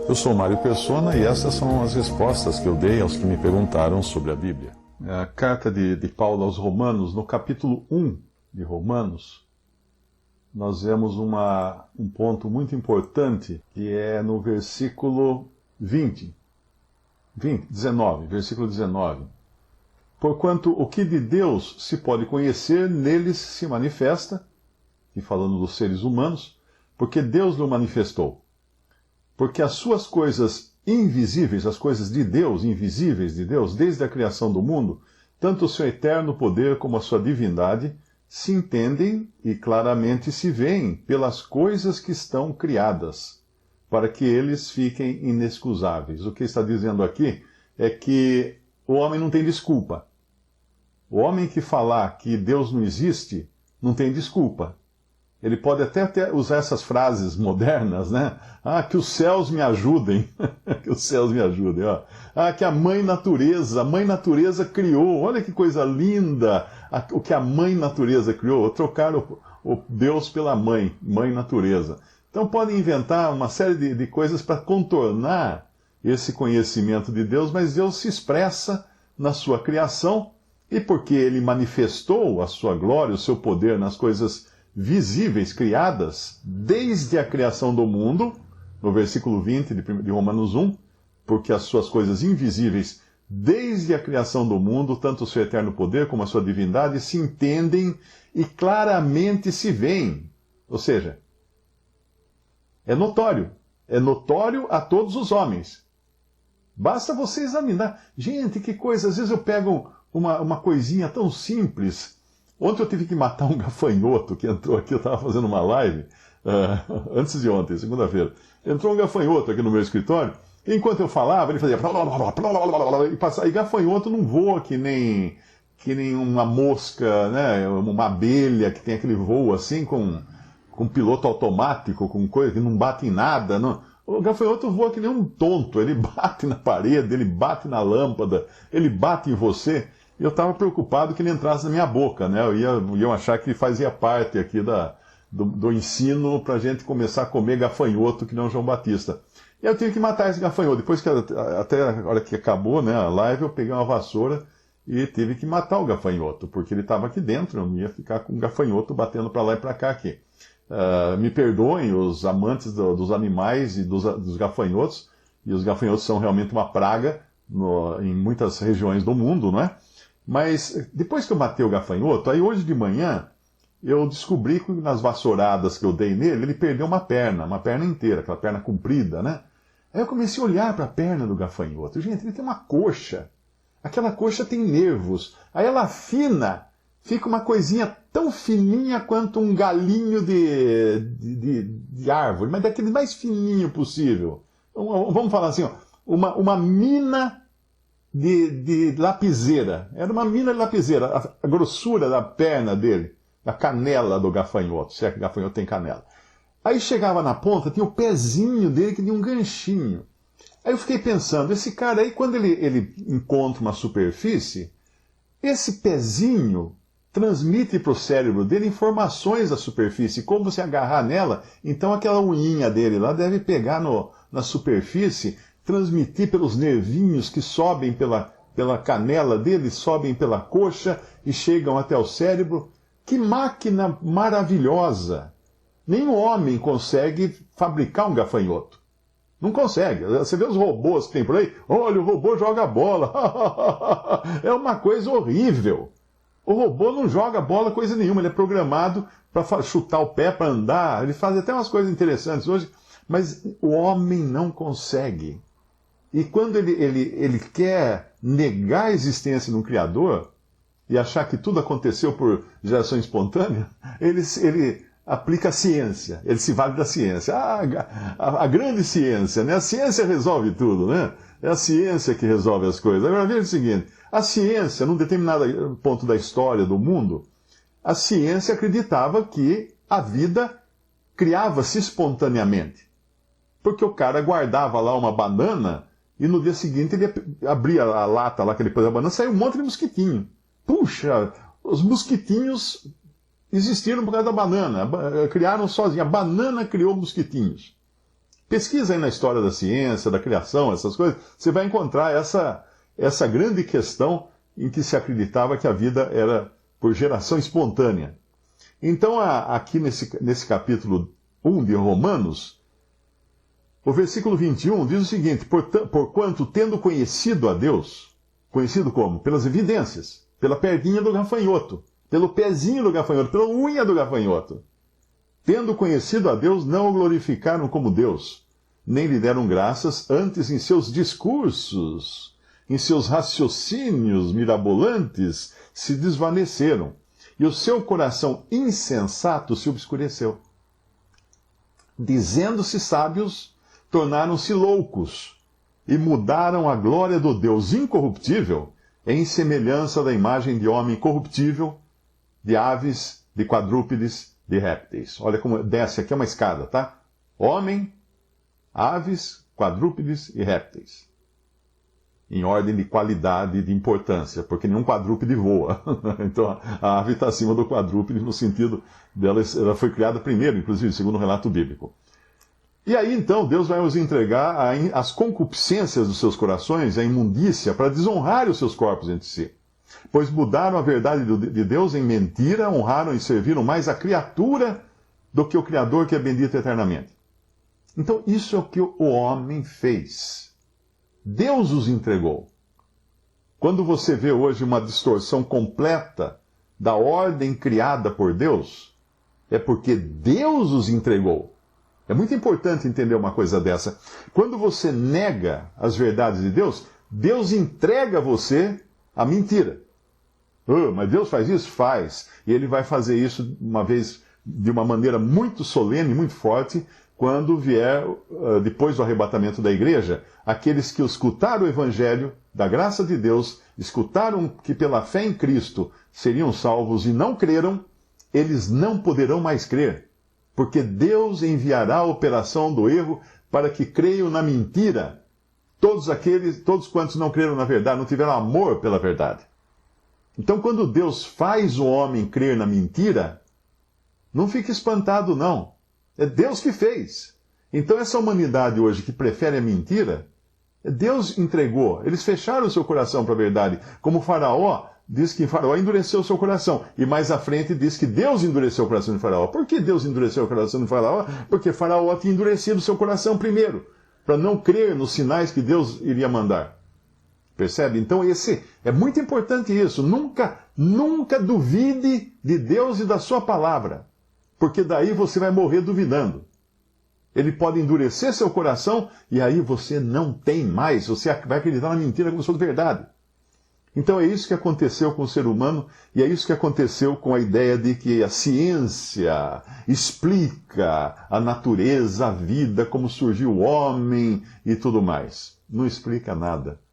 Eu sou Mário Persona e essas são as respostas que eu dei aos que me perguntaram sobre a Bíblia. A carta de Paulo aos Romanos, no capítulo 1 de Romanos, nós vemos um ponto muito importante, que é no versículo 19, versículo 19. Porquanto o que de Deus se pode conhecer, neles se manifesta, e falando dos seres humanos, porque Deus o manifestou. Porque as suas coisas invisíveis, as coisas de Deus, invisíveis de Deus, desde a criação do mundo, tanto o seu eterno poder como a sua divindade, se entendem e claramente se veem pelas coisas que estão criadas, para que eles fiquem inexcusáveis. O que está dizendo aqui é que o homem não tem desculpa. O homem que falar que Deus não existe, não tem desculpa. Ele pode até usar essas frases modernas, né? Ah, que os céus me ajudem. Que os céus me ajudem, ó. Ah, que a mãe natureza criou. Olha que coisa linda o que a mãe natureza criou. Trocaram o Deus pela mãe natureza. Então podem inventar uma série de coisas para contornar esse conhecimento de Deus, mas Deus se expressa na sua criação, e porque ele manifestou a sua glória, o seu poder nas coisas visíveis, criadas, desde a criação do mundo, no versículo 20 de Romanos 1, porque as suas coisas invisíveis, desde a criação do mundo, tanto o seu eterno poder como a sua divindade, se entendem e claramente se veem. Ou seja, é notório a todos os homens. Basta você examinar. Gente, que coisa, às vezes eu pego uma coisinha tão simples. Ontem eu tive que matar um gafanhoto que entrou aqui, eu estava fazendo uma live, antes de ontem, segunda-feira. Entrou um gafanhoto aqui no meu escritório, e enquanto eu falava, ele fazia... E gafanhoto não voa que nem uma mosca, né, uma abelha que tem aquele voo assim, com piloto automático, com coisa que não bate em nada. Não. O gafanhoto voa que nem um tonto, ele bate na parede, ele bate na lâmpada, ele bate em você. Eu estava preocupado que ele entrasse na minha boca, né? Eu ia achar que fazia parte aqui do ensino para a gente começar a comer gafanhoto, que não João Batista. E eu tive que matar esse gafanhoto. Depois que até a hora que acabou, né, a live, eu peguei uma vassoura e tive que matar o gafanhoto, porque ele estava aqui dentro, eu não ia ficar com o gafanhoto batendo para lá e para cá aqui. Me perdoem os amantes dos animais e dos gafanhotos, e os gafanhotos são realmente uma praga em muitas regiões do mundo, não é? Mas depois que eu matei o gafanhoto, aí hoje de manhã eu descobri que nas vassouradas que eu dei nele, ele perdeu uma perna inteira, aquela perna comprida, né? Aí eu comecei a olhar para a perna do gafanhoto. Gente, ele tem uma coxa. Aquela coxa tem nervos. Aí ela afina, fica uma coisinha tão fininha quanto um galinho de árvore, mas daquele mais fininho possível. Vamos falar assim, ó, uma mina de lapiseira. Era uma mina de lapiseira, a grossura da perna dele, da canela do gafanhoto, se é que o gafanhoto tem canela. Aí chegava na ponta, tinha o pezinho dele que tinha um ganchinho. Aí eu fiquei pensando, esse cara aí, quando ele encontra uma superfície, esse pezinho transmite para o cérebro dele informações da superfície, como você agarrar nela, então aquela unhinha dele lá deve pegar na superfície, transmitir pelos nervinhos que sobem pela canela dele, sobem pela coxa e chegam até o cérebro. Que máquina maravilhosa! Nenhum homem consegue fabricar um gafanhoto. Não consegue. Você vê os robôs que tem por aí? Olha, o robô joga bola. É uma coisa horrível. O robô não joga bola coisa nenhuma. Ele é programado para chutar o pé, para andar. Ele faz até umas coisas interessantes hoje. Mas o homem não consegue. E quando ele quer negar a existência de um Criador e achar que tudo aconteceu por geração espontânea, ele aplica a ciência, ele se vale da ciência. A grande ciência, né? A ciência resolve tudo, né? É a ciência que resolve as coisas. Agora veja o seguinte, a ciência, num determinado ponto da história do mundo, a ciência acreditava que a vida criava-se espontaneamente. Porque o cara guardava lá uma banana e no dia seguinte ele abria a lata lá que ele pôs a banana, saiu um monte de mosquitinho. Puxa, os mosquitinhos existiram por causa da banana, criaram sozinhos. A banana criou mosquitinhos. Pesquisa aí na história da ciência, da criação, essas coisas, você vai encontrar essa grande questão em que se acreditava que a vida era por geração espontânea. Então, aqui nesse capítulo 1 de Romanos, o versículo 21 diz o seguinte: porquanto, tendo conhecido a Deus, conhecido como? Pelas evidências, pela perninha do gafanhoto, pelo pezinho do gafanhoto, pela unha do gafanhoto. Tendo conhecido a Deus, não o glorificaram como Deus, nem lhe deram graças, antes em seus discursos, em seus raciocínios mirabolantes, se desvaneceram, e o seu coração insensato se obscureceu. Dizendo-se sábios, tornaram-se loucos, e mudaram a glória do Deus incorruptível em semelhança da imagem de homem corruptível, de aves, de quadrúpedes, de répteis. Olha como desce aqui, é uma escada, tá? Homem, aves, quadrúpedes e répteis. Em ordem de qualidade e de importância, porque nenhum quadrúpede voa. Então a ave está acima do quadrúpede no sentido dela, ela foi criada primeiro, inclusive, segundo o relato bíblico. E aí então Deus vai os entregar as concupiscências dos seus corações, a imundícia, para desonrar os seus corpos entre si. Pois mudaram a verdade de Deus em mentira, honraram e serviram mais a criatura do que o Criador, que é bendito eternamente. Então, isso é o que o homem fez. Deus os entregou. Quando você vê hoje uma distorção completa da ordem criada por Deus, é porque Deus os entregou. É muito importante entender uma coisa dessa. Quando você nega as verdades de Deus, Deus entrega você à mentira. Mas Deus faz isso? Faz. E Ele vai fazer isso uma vez, de uma maneira muito solene, muito forte, quando vier, depois do arrebatamento da igreja, aqueles que escutaram o Evangelho da graça de Deus, escutaram que pela fé em Cristo seriam salvos e não creram, eles não poderão mais crer, porque Deus enviará a operação do erro para que creiam na mentira todos quantos não creram na verdade, não tiveram amor pela verdade. Então, quando Deus faz o homem crer na mentira, não fique espantado, não. É Deus que fez. Então, essa humanidade hoje que prefere a mentira, Deus entregou. Eles fecharam o seu coração para a verdade. Como Faraó, diz que Faraó endureceu o seu coração. E mais à frente diz que Deus endureceu o coração de Faraó. Por que Deus endureceu o coração de Faraó? Porque Faraó tinha endurecido o seu coração primeiro, para não crer nos sinais que Deus iria mandar. Percebe? Então é muito importante isso. Nunca duvide de Deus e da sua palavra, porque daí você vai morrer duvidando. Ele pode endurecer seu coração e aí você não tem mais, você vai acreditar na mentira como se fosse verdade. Então é isso que aconteceu com o ser humano e é isso que aconteceu com a ideia de que a ciência explica a natureza, a vida, como surgiu o homem e tudo mais. Não explica nada.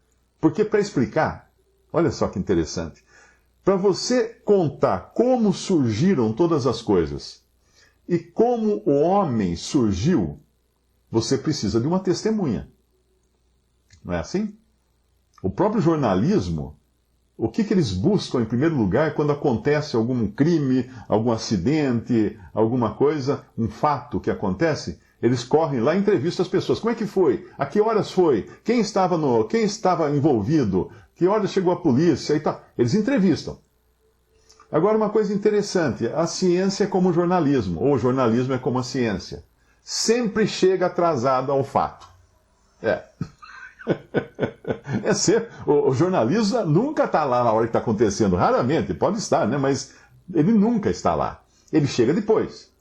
Porque para explicar, olha só que interessante, para você contar como surgiram todas as coisas e como o homem surgiu, você precisa de uma testemunha. Não é assim? O próprio jornalismo, o que eles buscam em primeiro lugar quando acontece algum crime, algum acidente, alguma coisa, um fato que acontece? Eles correm lá e entrevistam as pessoas. Como é que foi? A que horas foi? Quem estava envolvido? Que horas chegou a polícia? E tal. Eles entrevistam. Agora, uma coisa interessante. A ciência é como o jornalismo, ou o jornalismo é como a ciência. Sempre chega atrasado ao fato. O jornalista nunca está lá na hora que está acontecendo. Raramente, pode estar, né? Mas ele nunca está lá. Ele chega depois.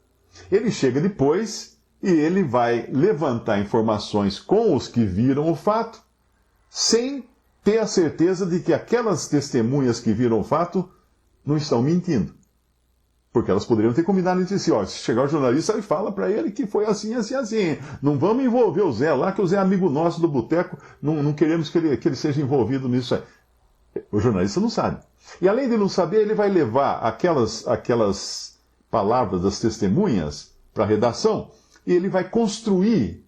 E ele vai levantar informações com os que viram o fato, sem ter a certeza de que aquelas testemunhas que viram o fato não estão mentindo. Porque elas poderiam ter combinado entre si. Se chegar o jornalista, ele fala para ele que foi assim, assim, assim. Não vamos envolver o Zé lá, que o Zé é amigo nosso do boteco, não queremos que ele seja envolvido nisso aí. O jornalista não sabe. E além de não saber, ele vai levar aquelas palavras das testemunhas para a redação, e ele vai construir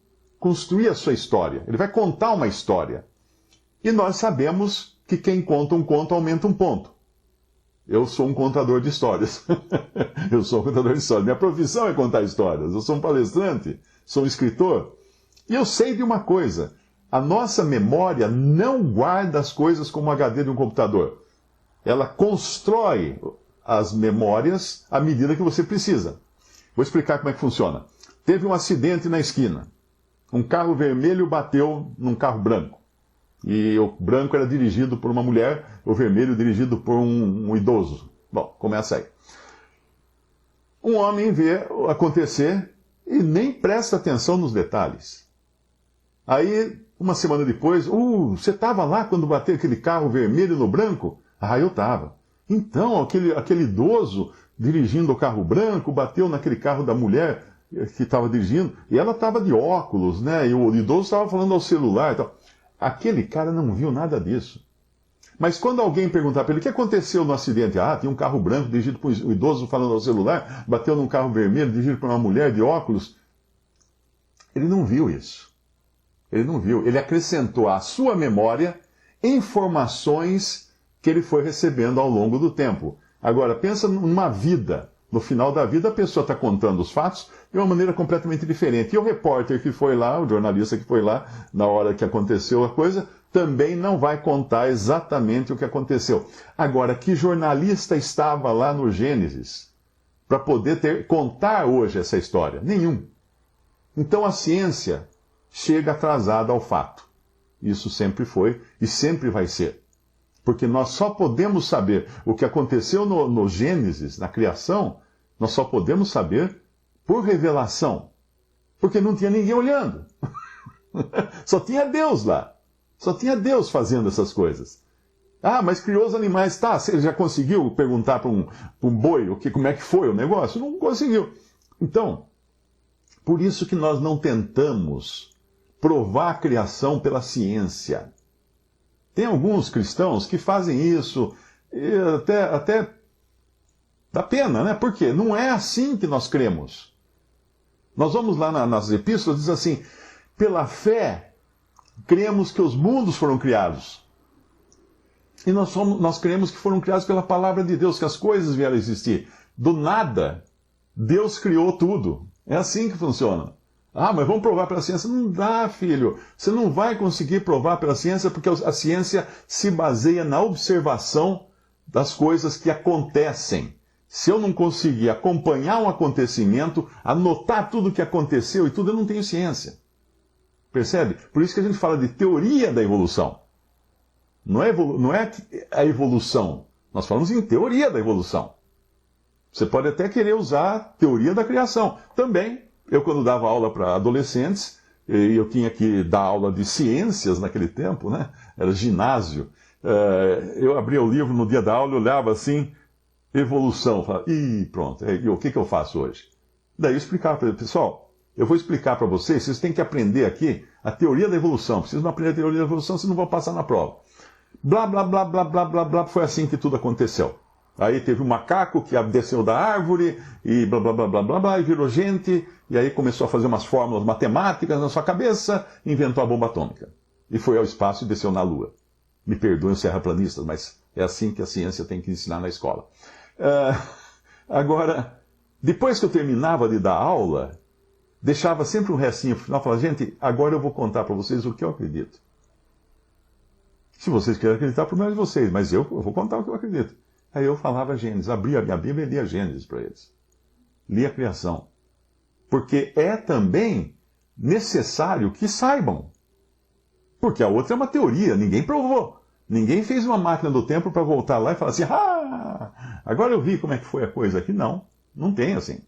a sua história. Ele vai contar uma história. E nós sabemos que quem conta um conto aumenta um ponto. Eu sou um contador de histórias. Minha profissão é contar histórias. Eu sou um palestrante, sou um escritor. E eu sei de uma coisa: a nossa memória não guarda as coisas como o HD de um computador. Ela constrói as memórias à medida que você precisa. Vou explicar como é que funciona. Teve um acidente na esquina. Um carro vermelho bateu num carro branco. E o branco era dirigido por uma mulher, o vermelho dirigido por um idoso. Bom, começa aí. Um homem vê acontecer e nem presta atenção nos detalhes. Aí, uma semana depois, você estava lá quando bateu aquele carro vermelho no branco? Ah, eu estava. Então, aquele idoso dirigindo o carro branco bateu naquele carro da mulher que estava dirigindo, e ela estava de óculos, né? E o idoso estava falando ao celular e tal. Aquele cara não viu nada disso. Mas quando alguém perguntar para ele o que aconteceu no acidente, tinha um carro branco dirigido por um idoso falando ao celular, bateu num carro vermelho dirigido por uma mulher de óculos, ele não viu isso. Ele não viu. Ele acrescentou à sua memória informações que ele foi recebendo ao longo do tempo. Agora, pensa numa vida. No final da vida, a pessoa está contando os fatos de uma maneira completamente diferente. E o repórter que foi lá, o jornalista que foi lá, na hora que aconteceu a coisa, também não vai contar exatamente o que aconteceu. Agora, que jornalista estava lá no Gênesis para poder contar hoje essa história? Nenhum. Então a ciência chega atrasada ao fato. Isso sempre foi e sempre vai ser. Porque nós só podemos saber o que aconteceu no Gênesis, na criação, nós só podemos saber por revelação. Porque não tinha ninguém olhando. Só tinha Deus lá. Só tinha Deus fazendo essas coisas. Mas criou os animais. Tá, você já conseguiu perguntar para um boi como é que foi o negócio? Não conseguiu. Então, por isso que nós não tentamos provar a criação pela ciência. Tem alguns cristãos que fazem isso, e até dá pena, né? Por quê? Não é assim que nós cremos. Nós vamos lá nas epístolas, diz assim: pela fé, cremos que os mundos foram criados. E nós cremos que foram criados pela palavra de Deus, que as coisas vieram a existir. Do nada, Deus criou tudo. É assim que funciona. Mas vamos provar pela ciência. Não dá, filho. Você não vai conseguir provar pela ciência, porque a ciência se baseia na observação das coisas que acontecem. Se eu não conseguir acompanhar um acontecimento, anotar tudo o que aconteceu e tudo, eu não tenho ciência. Percebe? Por isso que a gente fala de teoria da evolução. Não é a evolução. Nós falamos em teoria da evolução. Você pode até querer usar a teoria da criação. Também. Eu, quando dava aula para adolescentes, e eu tinha que dar aula de ciências naquele tempo, né? Era ginásio. Eu abria o livro no dia da aula e olhava assim, evolução. Falava, pronto, o que eu faço hoje? Daí eu explicava para ele, pessoal, eu vou explicar para vocês têm que aprender aqui a teoria da evolução. Vocês não aprender a teoria da evolução, vocês não vão passar na prova. Blá, blá, blá, blá, blá, blá, blá, foi assim que tudo aconteceu. Aí teve um macaco que desceu da árvore e blá, blá, blá, blá, blá, blá, e virou gente, e aí começou a fazer umas fórmulas matemáticas na sua cabeça, inventou a bomba atômica. E foi ao espaço e desceu na Lua. Me perdoem os terraplanistas, mas é assim que a ciência tem que ensinar na escola. Agora, depois que eu terminava de dar aula, deixava sempre um restinho no final, falava, gente, agora eu vou contar para vocês o que eu acredito. Se vocês querem acreditar, problema de vocês, mas eu vou contar o que eu acredito. Aí eu falava Gênesis, abria a minha Bíblia e lia Gênesis para eles. Lia a criação. Porque é também necessário que saibam. Porque a outra é uma teoria, ninguém provou. Ninguém fez uma máquina do tempo para voltar lá e falar assim, agora eu vi como é que foi a coisa aqui. Não tem assim.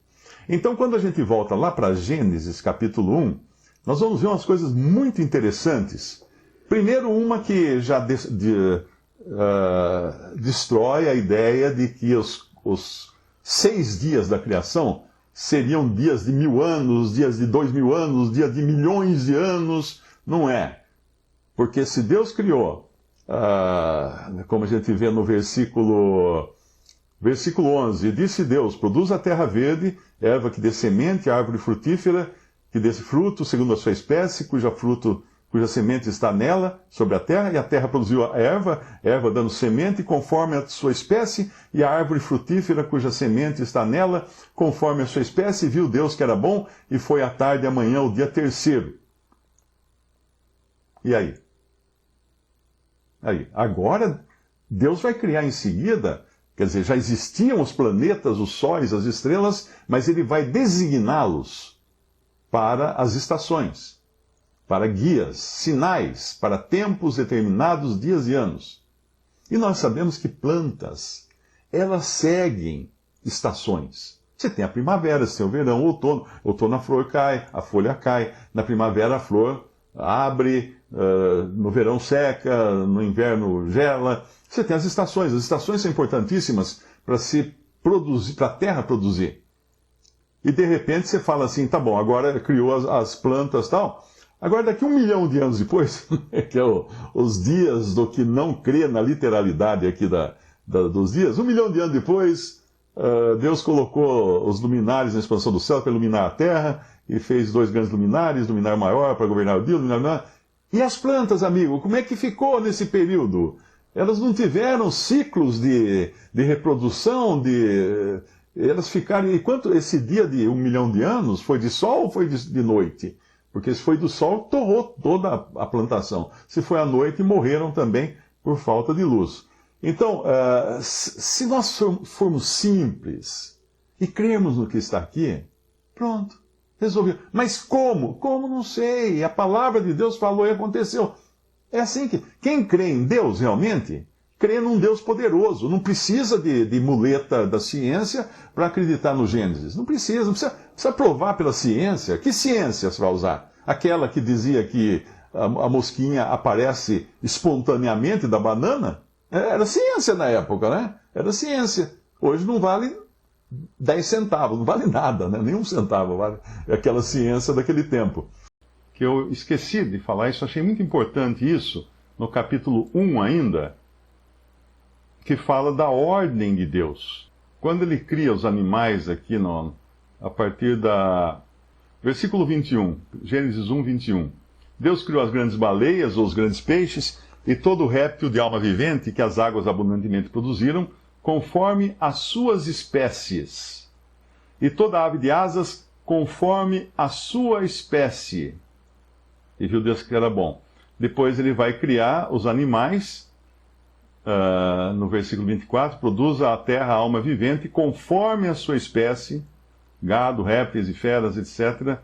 Então, quando a gente volta lá para Gênesis capítulo 1, nós vamos ver umas coisas muito interessantes. Primeiro, uma que já destrói a ideia de que os 6 dias da criação seriam dias de 1000 anos, dias de 2000 anos, dias de milhões de anos. Não é. Porque se Deus criou, como a gente vê no versículo 11, disse Deus, produz a terra verde, erva que dê semente, árvore frutífera, que dê fruto segundo a sua espécie, cuja semente está nela, sobre a terra, e a terra produziu a erva dando semente, conforme a sua espécie, e a árvore frutífera, cuja semente está nela, conforme a sua espécie, viu Deus que era bom, e foi à tarde e amanhã o dia terceiro. E aí? Agora, Deus vai criar em seguida, quer dizer, já existiam os planetas, os sóis, as estrelas, mas ele vai designá-los para as estações, para guias, sinais, para tempos determinados, dias e anos. E nós sabemos que plantas, elas seguem estações. Você tem a primavera, você tem o verão, o outono. Outono a flor cai, a folha cai. Na primavera a flor abre, no verão seca, no inverno gela. Você tem as estações. As estações são importantíssimas para se produzir, para a terra produzir. E de repente você fala assim, tá bom, agora criou as plantas e tal. Agora daqui 1 milhão de anos depois, que é os dias do que não crê na literalidade aqui dos dias, 1 milhão de anos depois, Deus colocou os luminares na expansão do céu para iluminar a terra, e fez 2 grandes luminares, luminar maior para governar o dia, luminar menor. E as plantas, amigo, como é que ficou nesse período? Elas não tiveram ciclos de reprodução, elas ficaram... E quanto esse dia de 1 milhão de anos, foi de sol ou foi de noite? Porque se foi do sol, torrou toda a plantação. Se foi à noite, morreram também por falta de luz. Então, se nós formos simples e crermos no que está aqui, pronto, resolveu. Mas como? Como? Não sei. A palavra de Deus falou e aconteceu. É assim que quem crê em Deus realmente, crê num Deus poderoso. Não precisa de muleta da ciência para acreditar no Gênesis. Não precisa provar pela ciência. Que ciência você vai usar? Aquela que dizia que a mosquinha aparece espontaneamente da banana? Era ciência na época, né? Era ciência. Hoje não vale 10 centavos, não vale nada, né? Nem 1 centavo vale aquela ciência daquele tempo. Que eu esqueci de falar, isso achei muito importante isso, no capítulo 1 ainda, que fala da ordem de Deus. Quando ele cria os animais aqui, a partir da... Versículo 21, Gênesis 1, 21. Deus criou as grandes baleias, ou os grandes peixes, e todo o réptil de alma vivente que as águas abundantemente produziram, conforme as suas espécies. E toda ave de asas, conforme a sua espécie. E viu Deus que era bom. Depois ele vai criar os animais, no versículo 24, produza a terra a alma vivente, conforme a sua espécie, gado, répteis e feras, etc.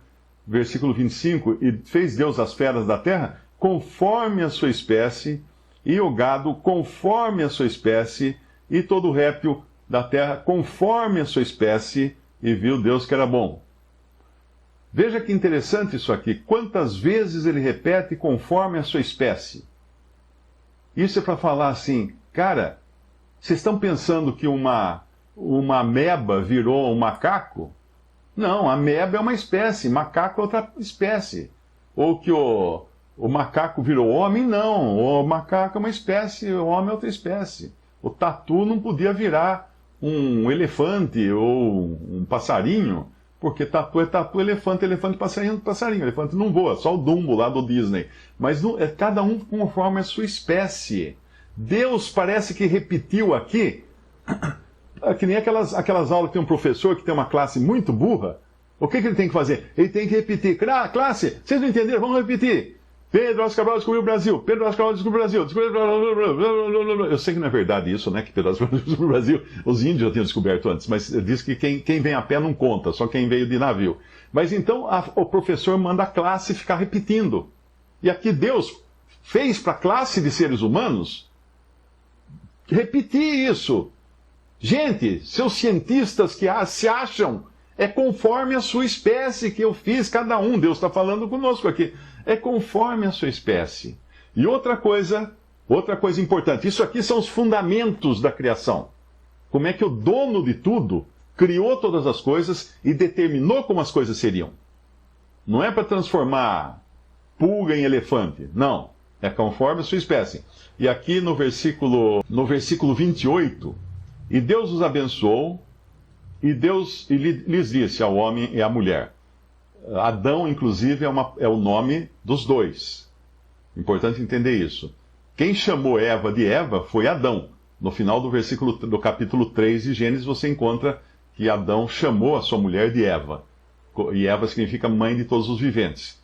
Versículo 25, e fez Deus as feras da terra conforme a sua espécie, e o gado conforme a sua espécie, e todo o réptil da terra conforme a sua espécie, e viu Deus que era bom. Veja que interessante isso aqui. Quantas vezes ele repete conforme a sua espécie? Isso é para falar assim, cara, vocês estão pensando que uma ameba virou um macaco? Não, a ameba é uma espécie, macaco é outra espécie. Ou que o macaco virou homem? Não, o macaco é uma espécie, o homem é outra espécie. O tatu não podia virar um elefante ou um passarinho, porque tatu é tatu, elefante, passarinho, passarinho. Elefante não voa, só o Dumbo lá do Disney. Mas é cada um conforme a sua espécie. Deus parece que repetiu aqui, que nem aquelas aulas que tem um professor que tem uma classe muito burra. O que ele tem que fazer? Ele tem que repetir. Classe, vocês não entenderam? Vamos repetir. Pedro Álvares Cabral descobriu o Brasil. Pedro Álvares Cabral descobriu o Brasil. Eu sei que não é verdade isso, né? Que Pedro Álvares Cabral descobriu o Brasil. Os índios já tinham descoberto antes, mas diz que quem vem a pé não conta, só quem veio de navio. Mas então o professor manda a classe ficar repetindo. E aqui Deus fez para a classe de seres humanos repetir isso. Gente, seus cientistas que se acham, é conforme a sua espécie que eu fiz, cada um. Deus está falando conosco aqui. É conforme a sua espécie. E outra coisa importante, isso aqui são os fundamentos da criação. Como é que o dono de tudo criou todas as coisas e determinou como as coisas seriam. Não é para transformar pulga em elefante, não. É conforme a sua espécie. E aqui no versículo 28, e Deus os abençoou, e lhes disse ao homem e à mulher. Adão, inclusive, é o nome dos dois. Importante entender isso. Quem chamou Eva de Eva foi Adão. No final do capítulo 3 de Gênesis, você encontra que Adão chamou a sua mulher de Eva. E Eva significa mãe de todos os viventes.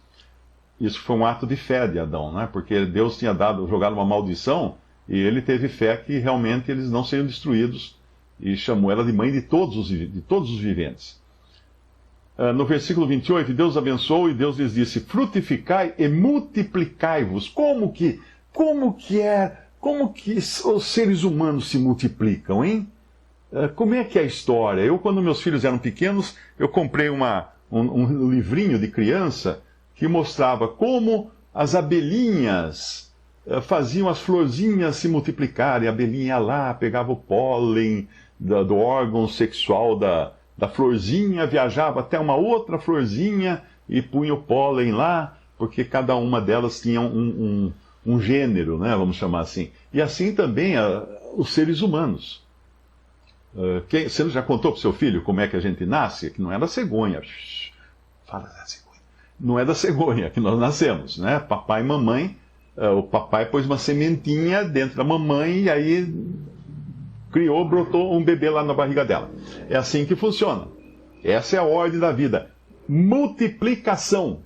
Isso foi um ato de fé de Adão, né? Porque Deus tinha jogado uma maldição e ele teve fé que realmente eles não seriam destruídos e chamou ela de mãe de todos os viventes. No versículo 28, Deus abençoou e Deus lhes disse: frutificai e multiplicai-vos. Como que os seres humanos se multiplicam, hein? Como é que é a história? Quando meus filhos eram pequenos, eu comprei um livrinho de criança que mostrava como as abelhinhas faziam as florzinhas se multiplicarem. A abelhinha ia lá, pegava o pólen do órgão sexual da florzinha, viajava até uma outra florzinha e punha o pólen lá, porque cada uma delas tinha um gênero, né, vamos chamar assim. E assim também os seres humanos. Você já contou para o seu filho como é que a gente nasce? Que não é da cegonha. Fala da cegonha. Não é da cegonha que nós nascemos, né? Papai e mamãe, o papai pôs uma sementinha dentro da mamãe e aí brotou um bebê lá na barriga dela. É assim que funciona. Essa é a ordem da vida. Multiplicação.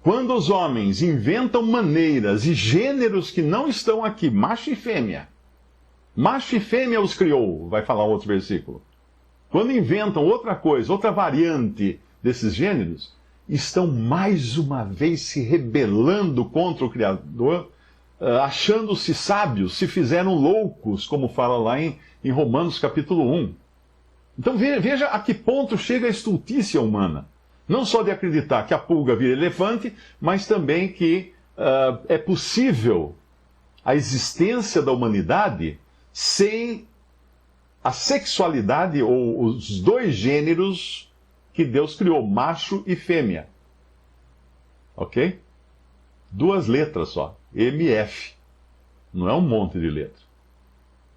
Quando os homens inventam maneiras e gêneros que não estão aqui, macho e fêmea os criou, vai falar outro versículo. Quando inventam outra coisa, outra variante desses gêneros, estão mais uma vez se rebelando contra o Criador, achando-se sábios, se fizeram loucos, como fala lá em Romanos capítulo 1. Então veja a que ponto chega a estultícia humana. Não só de acreditar que a pulga vira elefante, mas também que é possível a existência da humanidade sem a sexualidade ou os dois gêneros que Deus criou, macho e fêmea. Ok? 2 letras só, MF. Não é um monte de letras.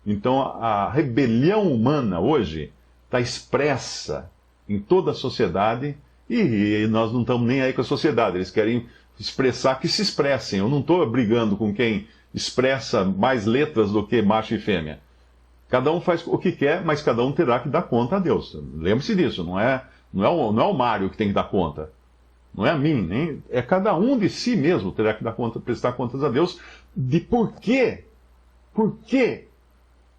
Então a rebelião humana hoje está expressa em toda a sociedade e nós não estamos nem aí com a sociedade. Eles querem expressar que se expressem. Eu não estou brigando com quem expressa mais letras do que macho e fêmea. Cada um faz o que quer, mas cada um terá que dar conta a Deus. Lembre-se disso, não é o Mário que tem que dar conta. Não é a mim, é cada um de si mesmo terá que prestar contas a Deus de por que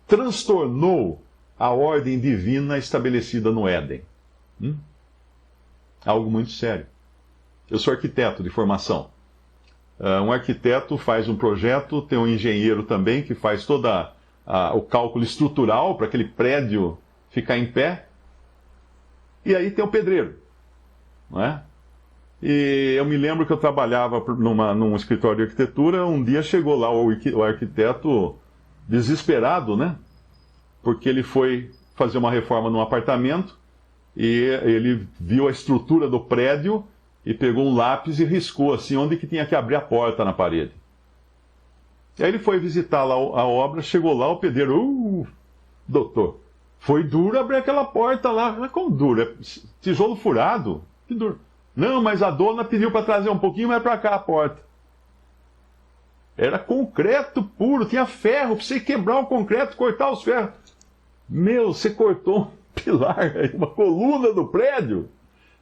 transtornou a ordem divina estabelecida no Éden. Algo muito sério. Eu sou arquiteto de formação. Um arquiteto faz um projeto, tem um engenheiro também que faz todo o cálculo estrutural para aquele prédio ficar em pé. E aí tem o pedreiro, não é? E eu me lembro que eu trabalhava num escritório de arquitetura, um dia chegou lá o arquiteto desesperado, né? Porque ele foi fazer uma reforma num apartamento e ele viu a estrutura do prédio e pegou um lápis e riscou assim onde que tinha que abrir a porta na parede. E aí ele foi visitar lá a obra, chegou lá, o pedreiro, doutor, foi duro abrir aquela porta lá. Mas como duro? É tijolo furado? Que duro. Não, mas a dona pediu para trazer um pouquinho mais para cá a porta. Era concreto puro, tinha ferro, para você quebrar o concreto, cortar os ferros. Meu, você cortou um pilar, uma coluna do prédio.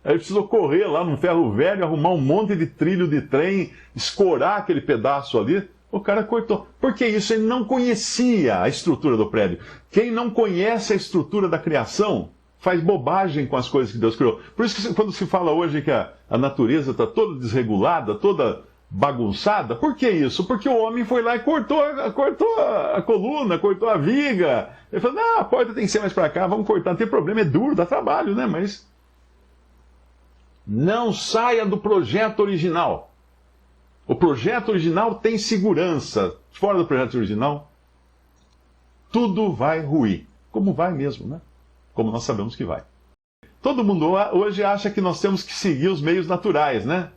Aí precisou correr lá num ferro velho, arrumar um monte de trilho de trem, escorar aquele pedaço ali. O cara cortou. Por que isso? Ele não conhecia a estrutura do prédio. Quem não conhece a estrutura da criação faz bobagem com as coisas que Deus criou. Por isso que quando se fala hoje que a natureza está toda desregulada, toda bagunçada, por que isso? Porque o homem foi lá e cortou a coluna, cortou a viga. Ele falou, não, a porta tem que ser mais para cá, vamos cortar, não tem problema, é duro, dá trabalho, né? Mas não saia do projeto original. O projeto original tem segurança. Fora do projeto original, tudo vai ruir. Como vai mesmo, né? Como nós sabemos que vai. Todo mundo hoje acha que nós temos que seguir os meios naturais, né?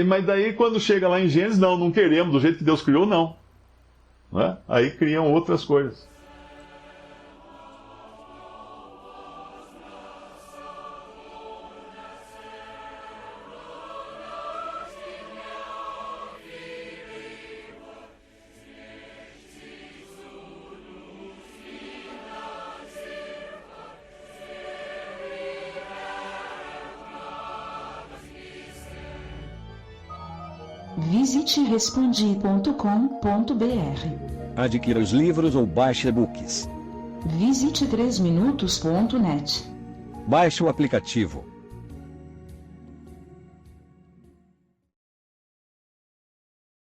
Mas daí quando chega lá em Gênesis, não queremos, do jeito que Deus criou, não. Não é? Aí criam outras coisas. Visite respondi.com.br. Adquira os livros ou baixe e-books. Visite 3minutos.net. Baixe o aplicativo.